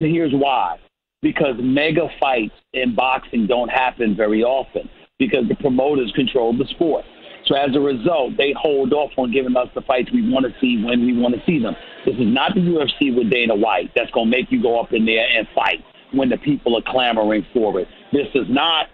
Here's why. Because mega fights in boxing don't happen very often because the promoters control the sport. So as a result, they hold off on giving us the fights we want to see when we want to see them. This is not the UFC with Dana White that's going to make you go up in there and fight when the people are clamoring for it. This is not,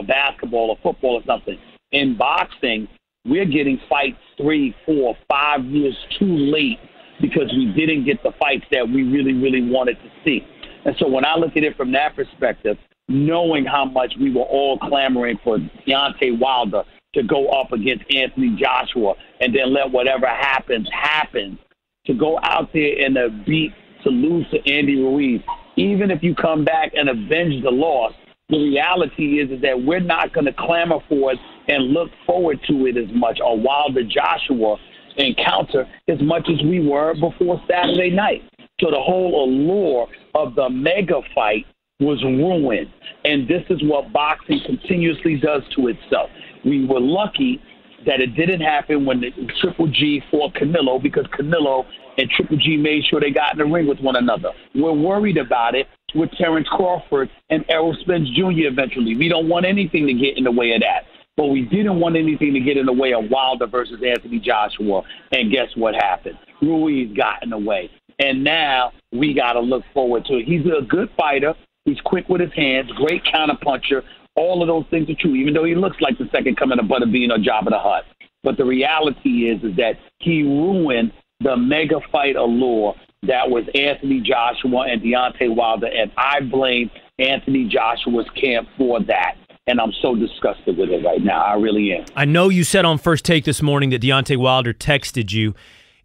basketball or football or something. In boxing, we're getting fights 3, 4, 5 years too late because we didn't get the fights that we really, really wanted to see. And so when I look at it from that perspective, knowing how much we were all clamoring for Deontay Wilder to go up against Anthony Joshua and then let whatever happens, happen, to go out there and to lose to Andy Ruiz, even if you come back and avenge the loss, the reality is that we're not going to clamor for it and look forward to it as much, or Wilder-Joshua encounter as much as we were before Saturday night. So the whole allure of the mega fight was ruined. And this is what boxing continuously does to itself. We were lucky that it didn't happen when the Triple G fought Canelo, because Canelo and Triple G made sure they got in the ring with one another. We're worried about it with Terrence Crawford and Errol Spence Jr. eventually. We don't want anything to get in the way of that. But we didn't want anything to get in the way of Wilder versus Anthony Joshua. And guess what happened? Ruiz got in the way. And now we got to look forward to it. He's a good fighter. He's quick with his hands, great counterpuncher. All of those things are true, even though he looks like the second coming of Butterbean or Jabba the Hutt. But the reality is that he ruined the mega fight allure that was Anthony Joshua and Deontay Wilder, and I blame Anthony Joshua's camp for that. And I'm so disgusted with it right now. I really am. I know you said on First Take this morning that Deontay Wilder texted you.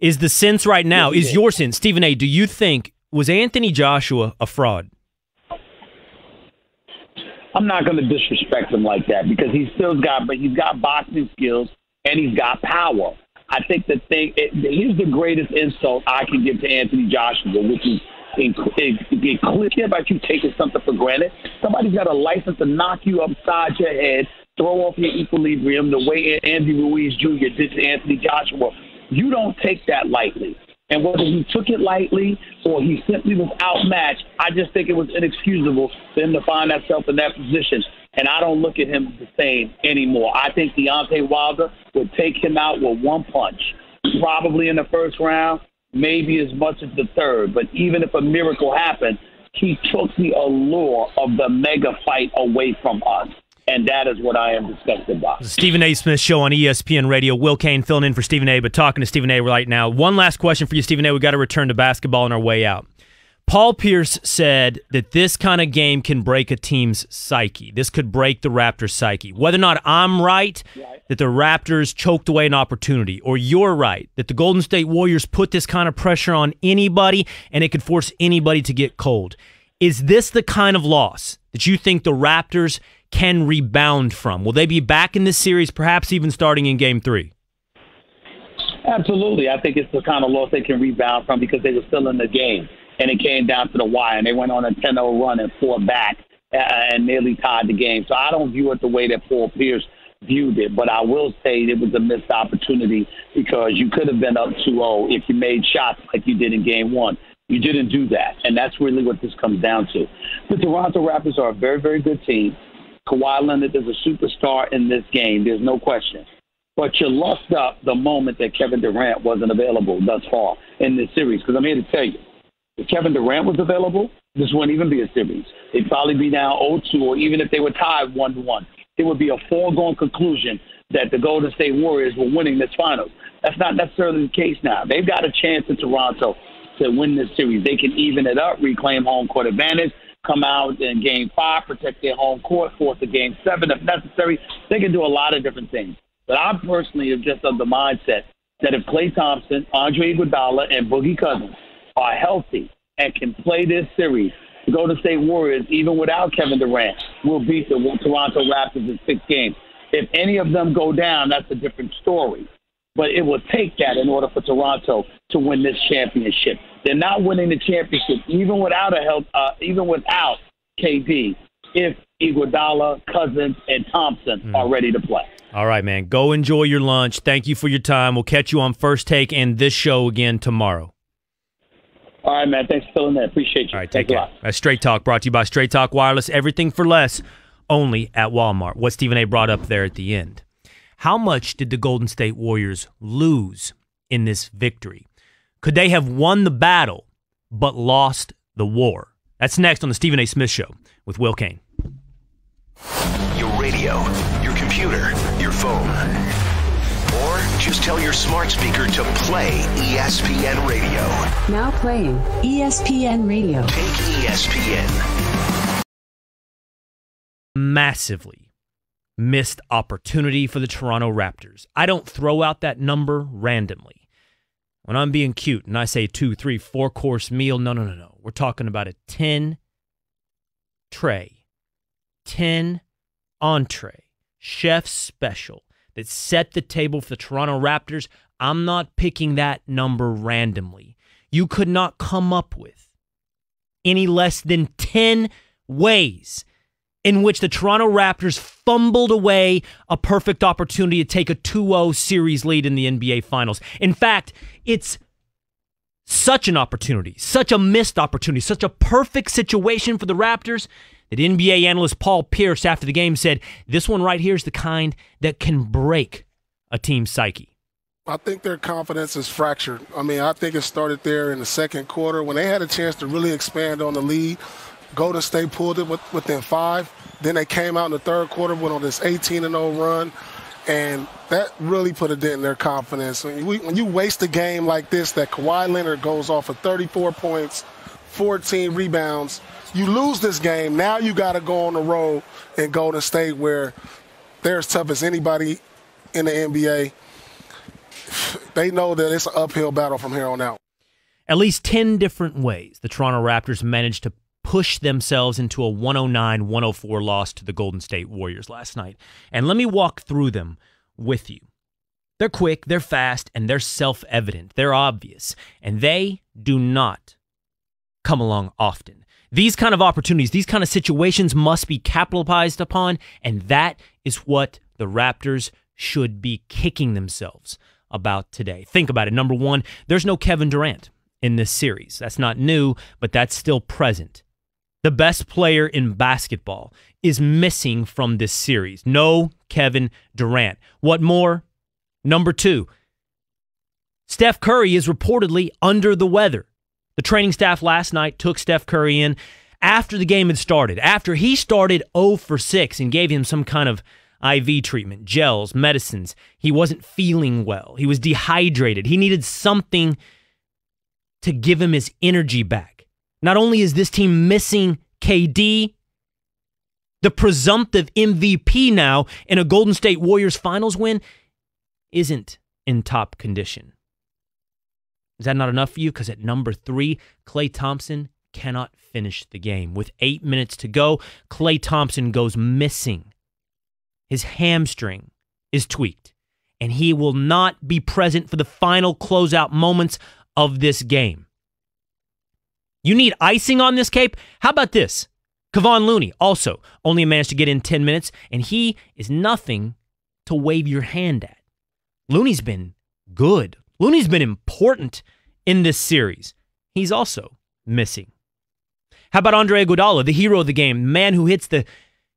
Is the sense right now, is your sense, Stephen A., do you think, was Anthony Joshua a fraud? I'm not going to disrespect him like that because he's got boxing skills and he's got power. I think here's the greatest insult I can give to Anthony Joshua, which is clear about you taking something for granted. Somebody's got a license to knock you upside your head, throw off your equilibrium the way Andy Ruiz Jr. did to Anthony Joshua. You don't take that lightly. And whether he took it lightly or he simply was outmatched, I just think it was inexcusable for him to find himself in that position. And I don't look at him the same anymore. I think Deontay Wilder would take him out with one punch, probably in the first round, maybe as much as the third. But even if a miracle happened, he took the allure of the mega fight away from us. And that is what I am disgusted by. Stephen A. Smith Show on ESPN Radio. Will Kane filling in for Stephen A., but talking to Stephen A. right now. One last question for you, Stephen A. We've got to return to basketball on our way out. Paul Pierce said that this kind of game can break a team's psyche. This could break the Raptors' psyche. Whether or not I'm right, that the Raptors choked away an opportunity, or you're right, that the Golden State Warriors put this kind of pressure on anybody and it could force anybody to get cold. Is this the kind of loss that you think the Raptors can rebound from? Will they be back in this series, perhaps even starting in Game 3? Absolutely. I think it's the kind of loss they can rebound from because they were still in the game, and it came down to the wire, and they went on a 10-0 run and fought back and nearly tied the game. So I don't view it the way that Paul Pierce viewed it, but I will say it was a missed opportunity because you could have been up 2-0 if you made shots like you did in Game 1. You didn't do that, and that's really what this comes down to. The Toronto Raptors are a very, very good team. Kawhi Leonard is a superstar in this game. There's no question. But you lucked up the moment that Kevin Durant wasn't available thus far in this series. Because I'm here to tell you, if Kevin Durant was available, this wouldn't even be a series. They'd probably be down 0-2, or even if they were tied 1-1. It would be a foregone conclusion that the Golden State Warriors were winning this finals. That's not necessarily the case now. They've got a chance in Toronto to win this series. They can even it up, reclaim home court advantage, come out in Game 5, protect their home court, force a Game 7 if necessary. They can do a lot of different things. But I personally am just of the mindset that if Klay Thompson, Andre Iguodala, and Boogie Cousins are healthy and can play this series, the Golden State Warriors, even without Kevin Durant, will beat the Toronto Raptors in 6 games. If any of them go down, that's a different story. But it will take that in order for Toronto to win this championship. They're not winning the championship even without KD, if Iguodala, Cousins, and Thompson are ready to play. All right, man. Go enjoy your lunch. Thank you for your time. We'll catch you on First Take and this show again tomorrow. All right, man. Thanks for filling in. Appreciate you. All right, take care. That's Straight Talk, brought to you by Straight Talk Wireless. Everything for less, only at Walmart. What Stephen A. brought up there at the end. How much did the Golden State Warriors lose in this victory? Could they have won the battle but lost the war? That's next on the Stephen A. Smith Show with Will Cain. Your radio, your computer, your phone. Or just tell your smart speaker to play ESPN Radio. Now playing ESPN Radio. Take ESPN. Massively missed opportunity for the Toronto Raptors. I don't throw out that number randomly. When I'm being cute and I say 2, 3, 4-course meal, no. We're talking about a 10 tray, 10 entree, chef special that set the table for the Toronto Raptors. I'm not picking that number randomly. You could not come up with any less than 10 ways in which the Toronto Raptors fumbled away a perfect opportunity to take a 2-0 series lead in the NBA Finals. In fact, it's such an opportunity, such a missed opportunity, such a perfect situation for the Raptors that NBA analyst Paul Pierce after the game said, this one right here is the kind that can break a team's psyche. I think their confidence is fractured. I mean, I think it started there in the second quarter when they had a chance to really expand on the lead. Golden State pulled it within 5. Then they came out in the third quarter, went on this 18-0 run, and that really put a dent in their confidence. When you waste a game like this, that Kawhi Leonard goes off of 34 points, 14 rebounds, you lose this game. Now you got to go on the road in Golden State where they're as tough as anybody in the NBA. They know that it's an uphill battle from here on out. At least 10 different ways the Toronto Raptors managed to push themselves into a 109-104 loss to the Golden State Warriors last night. And let me walk through them with you. They're quick, they're fast, and they're self-evident. They're obvious. And they do not come along often. These kind of opportunities, these kind of situations must be capitalized upon, and that is what the Raptors should be kicking themselves about today. Think about it. Number one, there's no Kevin Durant in this series. That's not new, but that's still present. The best player in basketball is missing from this series. No Kevin Durant. What more? Number two, Steph Curry is reportedly under the weather. The training staff last night took Steph Curry in after the game had started, after he started 0 for 6 and gave him some kind of IV treatment, gels, medicines. He wasn't feeling well. He was dehydrated. He needed something to give him his energy back. Not only is this team missing KD, the presumptive MVP now in a Golden State Warriors finals win isn't in top condition. Is that not enough for you? Because at number 3, Klay Thompson cannot finish the game. With 8 minutes to go, Klay Thompson goes missing. His hamstring is tweaked, and he will not be present for the final closeout moments of this game. You need icing on this cake? How about this? Kevon Looney also only managed to get in 10 minutes, and he is nothing to wave your hand at. Looney's been good. Looney's been important in this series. He's also missing. How about Andre Iguodala, the hero of the game, the man who hits the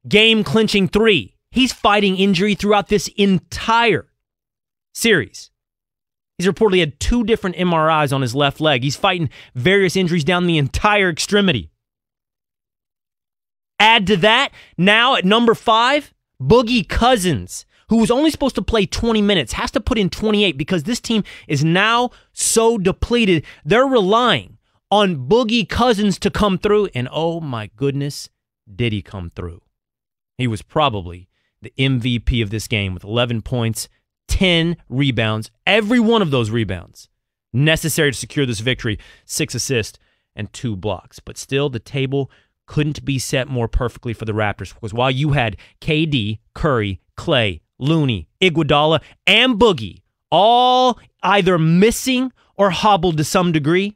game-clinching 3? He's fighting injury throughout this entire series. He's reportedly had 2 different MRIs on his left leg. He's fighting various injuries down the entire extremity. Add to that, now at number 5, Boogie Cousins, who was only supposed to play 20 minutes, has to put in 28 because this team is now so depleted. They're relying on Boogie Cousins to come through, and oh my goodness, did he come through. He was probably the MVP of this game with 11 points, 10 rebounds, every one of those rebounds necessary to secure this victory, 6 assists and 2 blocks. But still, the table couldn't be set more perfectly for the Raptors because while you had KD, Curry, Klay, Looney, Iguodala, and Boogie all either missing or hobbled to some degree,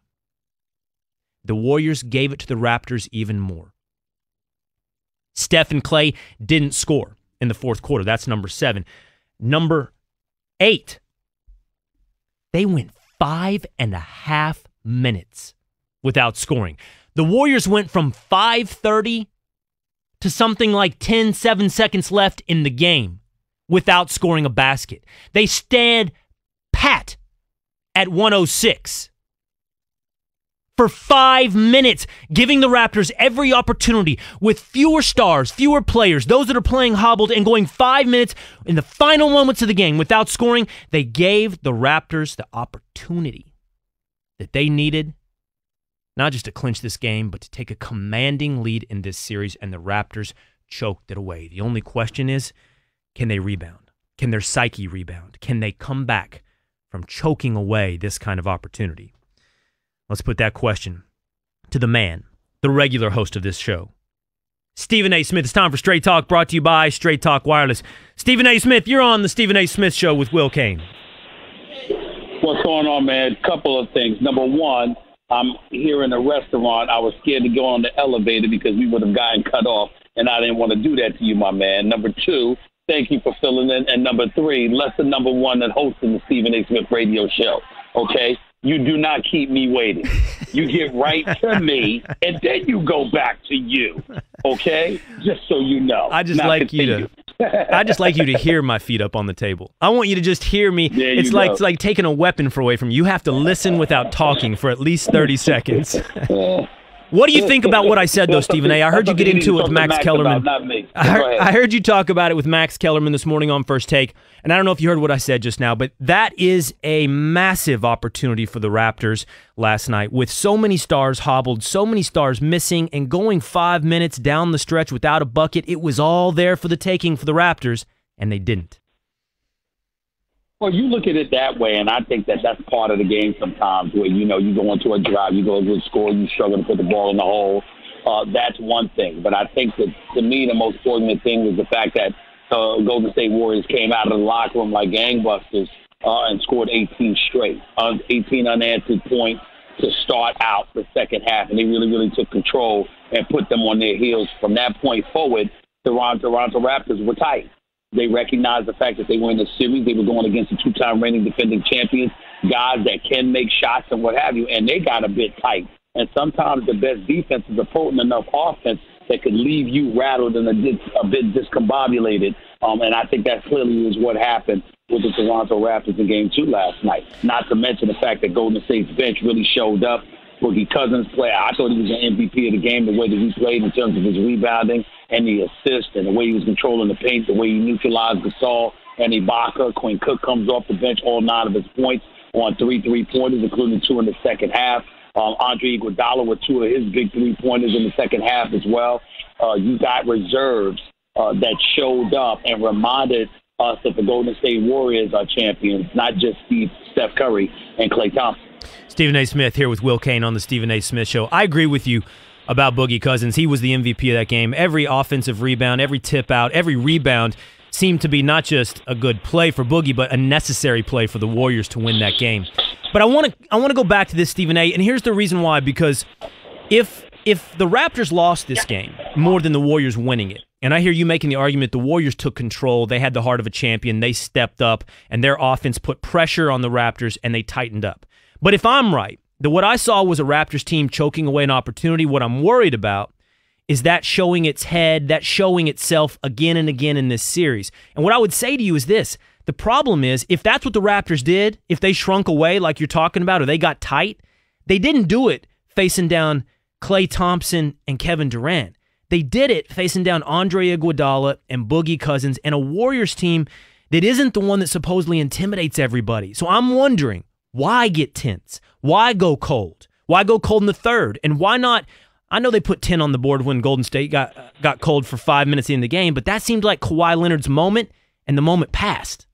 the Warriors gave it to the Raptors even more. Steph and Klay didn't score in the fourth quarter. That's number 7. Number 8, they went 5.5 minutes without scoring. The Warriors went from 5:30 to something like 7 seconds left in the game without scoring a basket. They stand pat at 106 for 5 minutes, giving the Raptors every opportunity with fewer stars, fewer players, those that are playing hobbled, and going 5 minutes in the final moments of the game without scoring. They gave the Raptors the opportunity that they needed, not just to clinch this game, but to take a commanding lead in this series, and the Raptors choked it away. The only question is, can they rebound? Can their psyche rebound? Can they come back from choking away this kind of opportunity? Let's put that question to the man, the regular host of this show, Stephen A. Smith. It's time for Straight Talk, brought to you by Straight Talk Wireless. Stephen A. Smith, you're on the Stephen A. Smith Show with Will Kane. What's going on, man? Couple of things. Number one, I'm here in a restaurant. I was scared to go on the elevator because we would have gotten cut off, and I didn't want to do that to you, my man. Number two, thank you for filling in. And number three, lesson number one in hosting the Stephen A. Smith radio show, okay? You do not keep me waiting. You get right to me, and then you go back to you, okay? Just so you know. I just like you to hear my feet up on the table. I want you to just hear me. It's like taking a weapon away from you. You have to listen without talking for at least 30 seconds. What do you think about what I said, though, Stephen A? I heard you get into it with Max Kellerman. Not me. I heard you talk about it with Max Kellerman this morning on First Take, and I don't know if you heard what I said just now, but that is a massive opportunity for the Raptors last night, with so many stars hobbled, so many stars missing, and going 5 minutes down the stretch without a bucket. It was all there for the taking for the Raptors, and they didn't. Well, you look at it that way, and I think that that's part of the game sometimes where, you go into a drive, you go to a score, you struggle to put the ball in the hole. That's one thing. But I think that, to me, the most fortunate thing was the fact that Golden State Warriors came out of the locker room like gangbusters and scored 18 straight, 18 unanswered points to start out the second half. And they really, really took control and put them on their heels. From that point forward, the Toronto Raptors were tight. They recognized the fact that they were in the series. They were going against the two-time reigning defending champions, guys that can make shots and what have you, and they got a bit tight. And sometimes the best defense is a potent enough offense that could leave you rattled and a bit discombobulated. And I think that clearly is what happened with the Toronto Raptors in Game 2 last night. Not to mention the fact that Golden State's bench really showed up. Boogie Cousins play. I thought he was an MVP of the game, the way that he played in terms of his rebounding and the assist and the way he was controlling the paint, the way he neutralized Gasol and Ibaka. Quinn Cook comes off the bench, all 9 of his points on 3 3-pointers, including 2 in the second half. Andre Iguodala with 2 of his big 3-pointers in the second half as well. You got reserves that showed up and reminded us that the Golden State Warriors are champions, not just Steph Curry and Klay Thompson. Stephen A. Smith here with Will Kane on the Stephen A. Smith Show. I agree with you about Boogie Cousins. He was the MVP of that game. Every offensive rebound, every tip out, every rebound seemed to be not just a good play for Boogie, but a necessary play for the Warriors to win that game. But I want to go back to this, Stephen A., and here's the reason why. Because if the Raptors lost this game more than the Warriors winning it, and I hear you making the argument the Warriors took control, they had the heart of a champion, they stepped up, and their offense put pressure on the Raptors, and they tightened up. But if I'm right, that what I saw was a Raptors team choking away an opportunity, what I'm worried about is that showing its head, that showing itself again and again in this series. And what I would say to you is this. The problem is, if that's what the Raptors did, if they shrunk away like you're talking about, or they got tight, they didn't do it facing down Klay Thompson and Kevin Durant. They did it facing down Andre Iguodala and Boogie Cousins and a Warriors team that isn't the one that supposedly intimidates everybody. So I'm wondering, why get tense? Why go cold? Why go cold in the third? And why not? I know they put 10 on the board when Golden State got cold for 5 minutes in the game, but that seemed like Kawhi Leonard's moment, and the moment passed.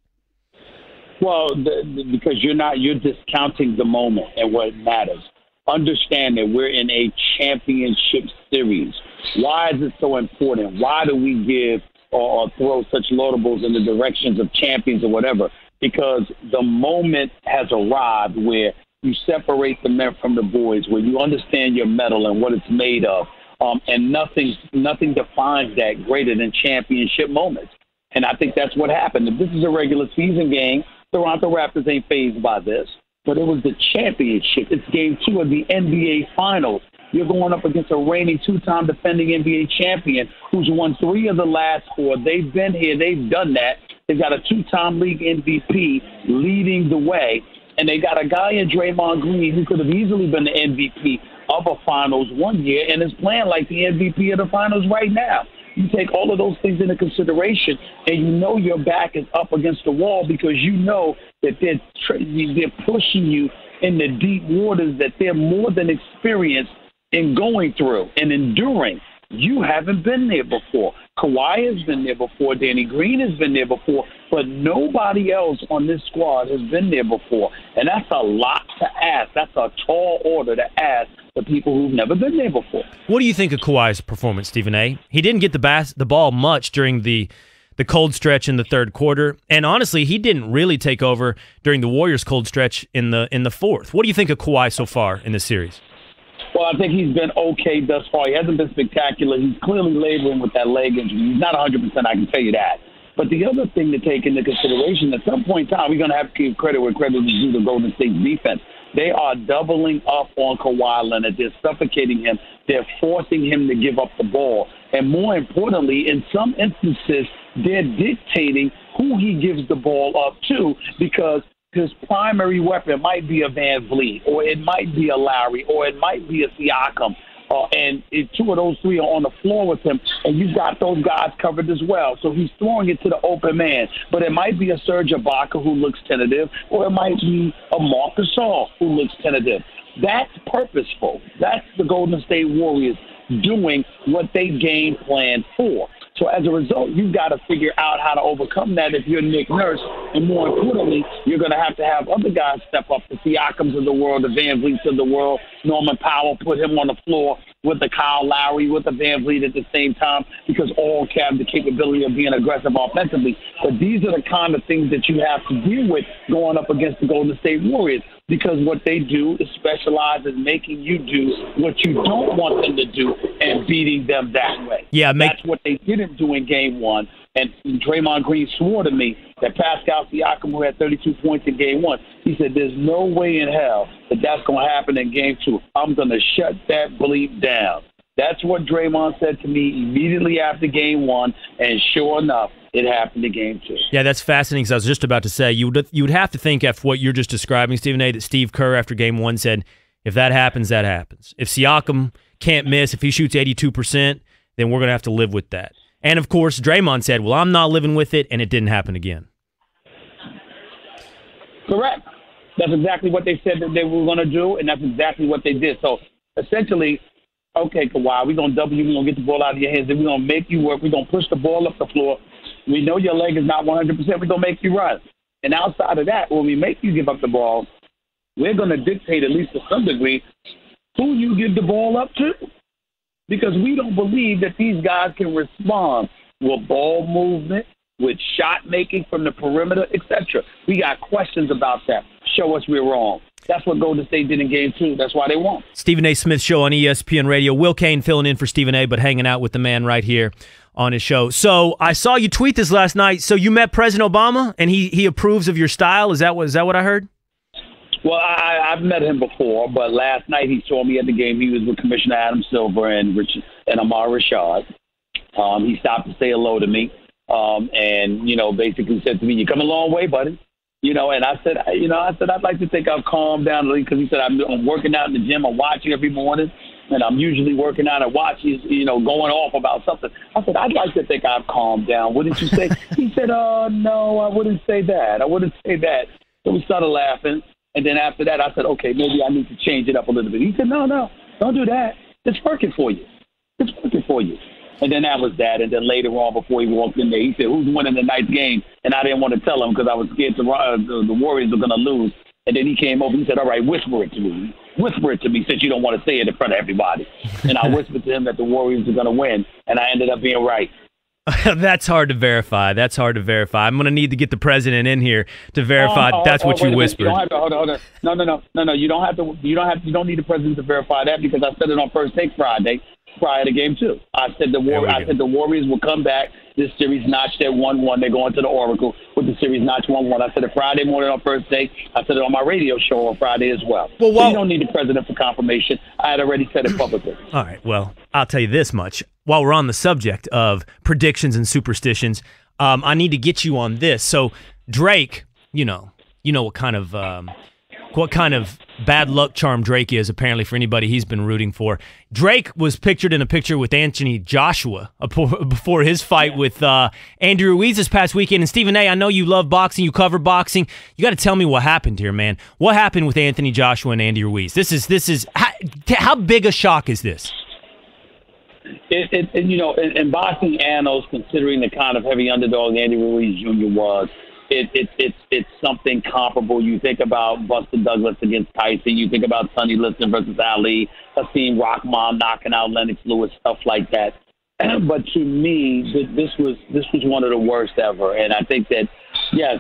Well, because you're discounting the moment and what matters. Understand that we're in a championship series. Why is it so important? Why do we give or throw such laudables in the directions of champions or whatever? Because the moment has arrived where you separate the men from the boys, where you understand your metal and what it's made of, and nothing defines that greater than championship moments. And I think that's what happened. If this is a regular season game, Toronto Raptors ain't fazed by this. but it was the championship. It's game 2 of the NBA Finals. You're going up against a reigning 2-time defending NBA champion who's won 3 of the last 4. They've been here. They've done that. They've got a 2-time league MVP leading the way. And they got a guy in Draymond Green who could have easily been the MVP of a finals one year and is playing like the MVP of the finals right now. You take all of those things into consideration, and you know your back is up against the wall because you know that they're pushing you in the deep waters that they're more than experienced in going through and enduring. You haven't been there before. Kawhi has been there before. Danny Green has been there before. But nobody else on this squad has been there before. And that's a lot to ask. That's a tall order to ask the people who've never been there before. What do you think of Kawhi's performance, Stephen A? He didn't get the ball much during the cold stretch in the third quarter. And honestly, he didn't really take over during the Warriors' cold stretch in the fourth. What do you think of Kawhi so far in this series? Well, I think he's been okay thus far. He hasn't been spectacular. He's clearly laboring with that leg injury. He's not 100%, I can tell you that. But the other thing to take into consideration, at some point in time, we're going to have to give credit where credit is due to Golden State's defense. They are doubling up on Kawhi Leonard. They're suffocating him. They're forcing him to give up the ball. And more importantly, in some instances, they're dictating who he gives the ball up to because his primary weapon might be a Van Vliet, or it might be a Lowry, or it might be a Siakam. And 2 of those 3 are on the floor with him, and you've got those guys covered as well. So he's throwing it to the open man. But it might be a Serge Ibaka who looks tentative, or it might be a Marc Gasol who looks tentative. That's purposeful. That's the Golden State Warriors doing what they game planned for. So as a result, you've got to figure out how to overcome that if you're Nick Nurse. And more importantly, you're going to have other guys step up, the Siakams of the world, the Van Vliets of the world. Norman Powell, put him on the floor with the Kyle Lowry, with the Van Vliet at the same time, because all have the capability of being aggressive offensively. But these are the kind of things that you have to deal with going up against the Golden State Warriors, because what they do is specialize in making you do what you don't want them to do and beating them that way. Yeah, that's what they didn't do in Game 1. And Draymond Green swore to me that Pascal Siakam, who had 32 points in Game 1, he said, there's no way in hell that that's going to happen in Game 2. I'm going to shut that bleep down. That's what Draymond said to me immediately after Game 1, and sure enough, it happened in Game 2. Yeah, that's fascinating, because I was just about to say, you would have to think after what you're just describing, Stephen A., that Steve Kerr after Game 1 said, if that happens, that happens. If Siakam can't miss, if he shoots 82%, then we're going to have to live with that. And, of course, Draymond said, well, I'm not living with it, and it didn't happen again. Correct. That's exactly what they said that they were going to do, and that's exactly what they did. So, essentially, okay, Kawhi, we're going to double you. We're going to get the ball out of your hands, and we're going to make you work. We're going to push the ball up the floor. We know your leg is not 100%. We're going to make you run. And outside of that, when we make you give up the ball, we're going to dictate, at least to some degree, who you give the ball up to. Because we don't believe that these guys can respond with ball movement, with shot making from the perimeter, etc. We got questions about that. Show us we're wrong. That's what Golden State did in Game 2. That's why they won. Stephen A. Smith Show on ESPN Radio. Will Kane filling in for Stephen A., but hanging out with the man right here on his show. So I saw you tweet this last night. So you met President Obama, and he approves of your style? Is that what I heard? Well, I've met him before, but last night he saw me at the game. He was with Commissioner Adam Silver and Amar Rashad. He stopped to say hello to me, and basically said to me, "You come a long way, buddy." And I said, I'd like to think I've calmed down, because he said I'm working out in the gym. I'm watching every morning, and I'm usually working out and watching, going off about something. I said, I'd like to think I've calmed down. Wouldn't you say? He said, no, I wouldn't say that. I wouldn't say that. So we started laughing. And then after that, I said, okay, maybe I need to change it up a little bit. He said, no, don't do that. It's working for you. It's working for you. And then that was that. And then later on, before he walked in there, he said, who's winning the night's game? And I didn't want to tell him because I was scared the Warriors were going to lose. And then he came over. He said, all right, whisper it to me. Whisper it to me since you don't want to say it in front of everybody. And I whispered to him that the Warriors were going to win. And I ended up being right. That's hard to verify. I'm going to need to get the president in here to verify that's what you whispered. You don't have to, No. You don't need the president to verify that, because I said it on First Take Friday. prior to game 2. I said the Warriors will come back. This series notched at 1-1. They're going to the Oracle with the series notched 1-1. I said it Friday morning on First Take. I said it on my radio show on Friday as well. So you don't need the president for confirmation. I had already said it publicly. All right. Well, I'll tell you this much. While we're on the subject of predictions and superstitions, I need to get you on this. So Drake, you know what kind of bad luck charm Drake is, apparently, for anybody he's been rooting for. Drake was pictured in a picture with Anthony Joshua before his fight with Andy Ruiz this past weekend. And Stephen A., I know you love boxing, you cover boxing. You got to tell me what happened here, man. What happened with Anthony Joshua and Andy Ruiz? This is how big a shock is this? In boxing annals, considering the kind of heavy underdog Andy Ruiz Jr. was, it's something comparable. You think about Buster Douglas against Tyson. You think about Sonny Liston versus Ali. Hakeem Rahman knocking out Lennox Lewis, stuff like that. But to me, this was one of the worst ever. And I think that, yes,